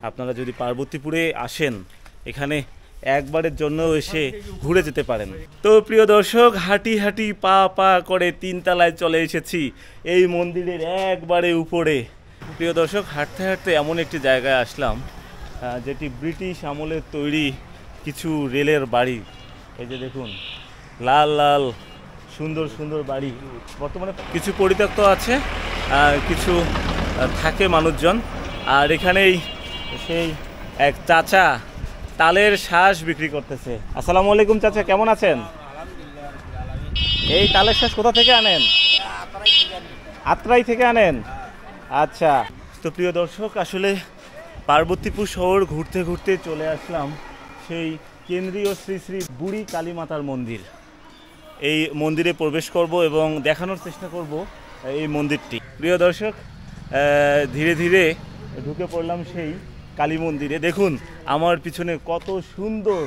আপনারা যদি পার্বতীপুরে আসেন এখানে একবারের জন্য এসে ঘুরে যেতে পারেন। তো প্রিয় দর্শক, হাঁটি হাঁটি পা পা করে তিনতলায় চলে এসেছি এই মন্দিরের একবারে উপরে। প্রিয় দর্শক, হাঁটতে হাঁটতে এমন একটি জায়গায় আসলাম যেটি ব্রিটিশ আমলের তৈরি কিছু রেলের বাড়ি। এই যে দেখুন, লাল লাল সুন্দর সুন্দর বাড়ি। বর্তমানে কিছু পরিত্যক্ত আছে, কিছু থাকে মানুষজন। আর এখানেই সেই এক চাচা তালের শ্বাস বিক্রি করতেছে। আসসালামু আলাইকুম চাচা, কেমন আছেন? এই তালের শ্বাস কোথা থেকে আনেন? আত্রাই থেকে আনেন। আচ্ছা। তো প্রিয় দর্শক, আসলে পার্বতীপুর শহর ঘুরতে ঘুরতে চলে আসলাম সেই কেন্দ্রীয় শ্রী শ্রী বুড়ি কালী মাতার মন্দির। এই মন্দিরে প্রবেশ করব এবং দেখানোর চেষ্টা করব এই মন্দিরটি। প্রিয় দর্শক, ধীরে ধীরে ঢুকে পড়লাম সেই কালী মন্দিরে। দেখুন আমার পিছনে কত সুন্দর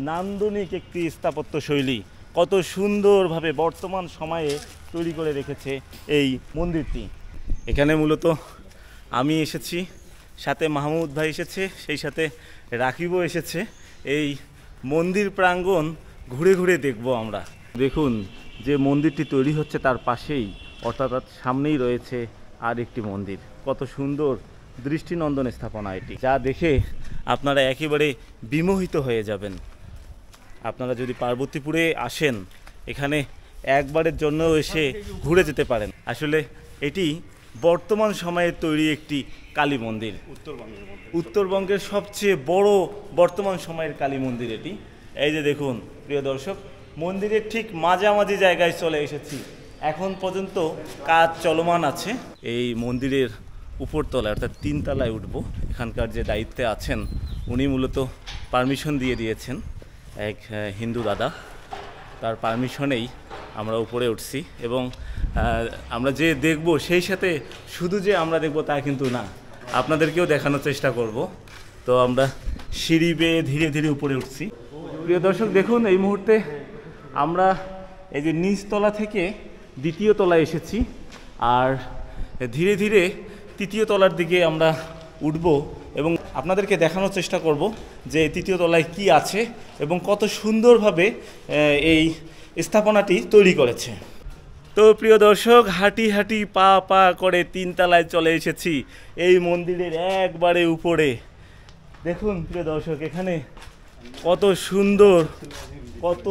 নান্দনিক একটি স্থাপত্য শৈলী, কত সুন্দরভাবে বর্তমান সময়ে তৈরি করে রেখেছে এই মন্দিরটি। এখানে মূলত আমি এসেছি, সাথে মাহমুদ ভাই এসেছে, সেই সাথে রাকিবও এসেছে। এই মন্দির প্রাঙ্গণ ঘুরে ঘুরে দেখব আমরা। দেখুন যে মন্দিরটি তৈরি হচ্ছে তার পাশেই, অর্থাৎ সামনেই রয়েছে আর একটি মন্দির। কত সুন্দর দৃষ্টিনন্দন স্থাপনা এটি, যা দেখে আপনারা একেবারে বিমোহিত হয়ে যাবেন। আপনারা যদি পার্বতীপুরে আসেন এখানে একবারের জন্য এসে ঘুরে যেতে পারেন। আসলে এটি বর্তমান সময়ে তৈরি একটি কালী মন্দির, উত্তরবঙ্গের সবচেয়ে বড় বর্তমান সময়ের কালী মন্দির এটি। এই যে দেখুন প্রিয় দর্শক, মন্দিরের ঠিক মাঝামাঝি জায়গায় চলে এসেছি। এখন পর্যন্ত কাজ চলমান আছে। এই মন্দিরের উপরতলায় অর্থাৎ তিনতলায় উঠব। এখানকার যে দায়িত্বে আছেন উনি মূলত পারমিশন দিয়ে দিয়েছেন, এক হিন্দু দাদা, তার পারমিশনেই আমরা উপরে উঠছি। এবং আমরা যে দেখব সেই সাথে শুধু যে আমরা দেখব তা কিন্তু না, আপনাদেরকেও দেখানোর চেষ্টা করব। তো আমরা সিঁড়ি বেয়ে ধীরে ধীরে উপরে উঠছি। প্রিয় দর্শক দেখুন, এই মুহূর্তে আমরা এই যে নিচতলা থেকে দ্বিতীয় তলায় এসেছি, আর ধীরে ধীরে তৃতীয় তলার দিকে আমরা উঠব এবং আপনাদেরকে দেখানোর চেষ্টা করব যে তৃতীয় তলায় কি আছে এবং কত সুন্দরভাবে এই স্থাপনাটি তৈরি করেছে। তো প্রিয় দর্শক, হাঁটি হাঁটি পা পা করে তিনতলায় চলে এসেছি এই মন্দিরের একবারে উপরে। দেখুন প্রিয় দর্শক, এখানে কত সুন্দর, কত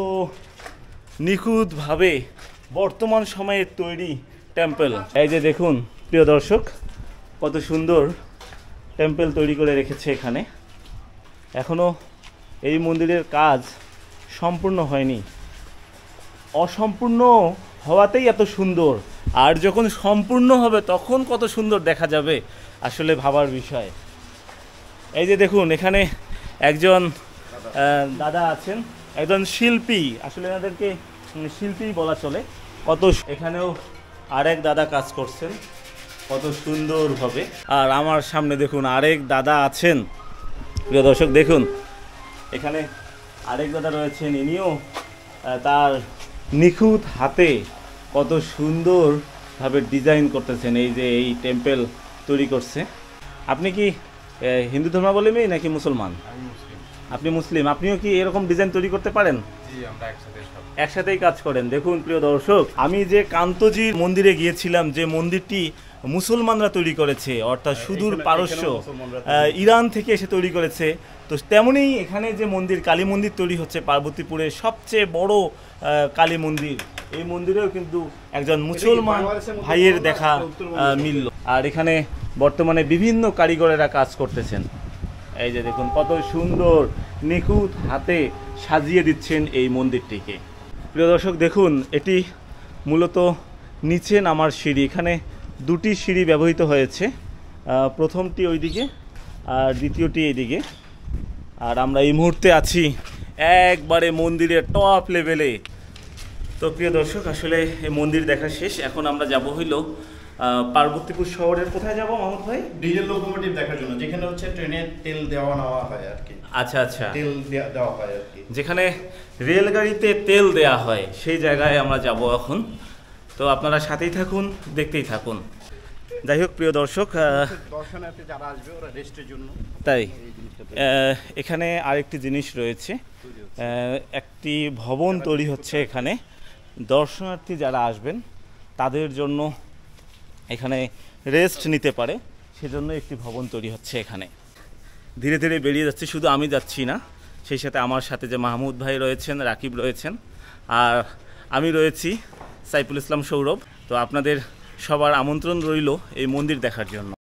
নিখুঁতভাবে বর্তমান সময়ের তৈরি টেম্পল। এই যে দেখুন প্রিয় দর্শক, কত সুন্দর টেম্পল তৈরি করে রেখেছে এখানে। এখনও এই মন্দিরের কাজ সম্পূর্ণ হয়নি, অসম্পূর্ণ হওয়াতেই এত সুন্দর, আর যখন সম্পূর্ণ হবে তখন কত সুন্দর দেখা যাবে, আসলে ভাবার বিষয়। এই যে দেখুন, এখানে একজন দাদা আছেন, একজন শিল্পী, আসলে এনাদেরকে শিল্পী বলা চলে। কত এখানেও আরেক দাদা কাজ করছেন কত সুন্দরভাবে। আর আমার সামনে দেখুন আরেক দাদা আছেন। প্রিয় দর্শক দেখুন, এখানে আরেক দাদা রয়েছেন, ইনিও তার নিখুঁত হাতে কত সুন্দরভাবে ডিজাইন করতেছেন। এই যে এই টেম্পল তৈরি করছে। আপনি কি হিন্দু ধর্মাবলম্বী নাকি মুসলমান? আপনি মুসলিম। আপনিও কি এরকম ডিজাইন তৈরি করতে পারেন? একসাথেই কাজ করেন। দেখুন প্রিয় দর্শক, আমি যে কান্তজির মন্দিরে গিয়েছিলাম, যে মন্দিরটি মুসলমানরা তৈরি করেছে, অর্থাৎ সুদূর পারস্য ইরান থেকে এসে তৈরি করেছে, তো তেমনই এখানে যে মন্দির, কালী মন্দির তৈরি হচ্ছে পার্বতীপুরের সবচেয়ে বড় কালী মন্দির, এই মন্দিরেও কিন্তু একজন মুসলমান ভাইয়ের দেখা মিলল। আর এখানে বর্তমানে বিভিন্ন কারিগরেরা কাজ করতেছেন। এই যে দেখুন কত সুন্দর নিখুঁত হাতে সাজিয়ে দিচ্ছেন এই মন্দিরটিকে। প্রিয় দর্শক দেখুন, এটি মূলত নিচে নামার সিঁড়ি। এখানে দুটি সিঁড়ি ব্যবহৃত হয়েছে, প্রথমটি ওইদিকে আর দ্বিতীয়টি এইদিকে। আর আমরা এই মুহূর্তে আছি একবারে মন্দিরের টপ লেভেলে। তো প্রিয় দর্শক, আসলে এই মন্দির দেখা শেষ। এখন আমরা যাব হইল পার্বতীপুর শহরের কোথায় যাব মাহমুদ ভাই? ডিজেল লোকোমোটিভ দেখার জন্য, যেখানে হচ্ছে ট্রেনের তেল দেওয়া নেওয়া হয় আর কি। আচ্ছা আচ্ছা, তেল দেওয়া হয় আর কি, যেখানে রেলগাড়িতে তেল দেয়া হয় সেই জায়গায় আমরা যাব এখন। তো আপনারা সাথেই থাকুন, দেখতেই থাকুন। যাই হোক প্রিয় দর্শক, দর্শনার্থী যারা আসবে ওরা রেস্টের জন্য তাই এই জিনিসটা এখানে আরেকটি জিনিস রয়েছে, একটি ভবন তৈরি হচ্ছে এখানে। দর্শনার্থী যারা আসবেন তাদের জন্য এখানে রেস্ট নিতে পারে, সেজন্য একটি ভবন তৈরি হচ্ছে এখানে। ধীরে ধীরে বেরিয়ে যাচ্ছে, শুধু আমি যাচ্ছি না, সেই সাথে আমার সাথে যে মাহমুদ ভাই রয়েছেন, রাকিব রয়েছেন, আর আমি রয়েছি সাইফুল ইসলাম সৌরভ। তো আপনাদের সবার আমন্ত্রণ রইল এই মন্দির দেখার জন্য।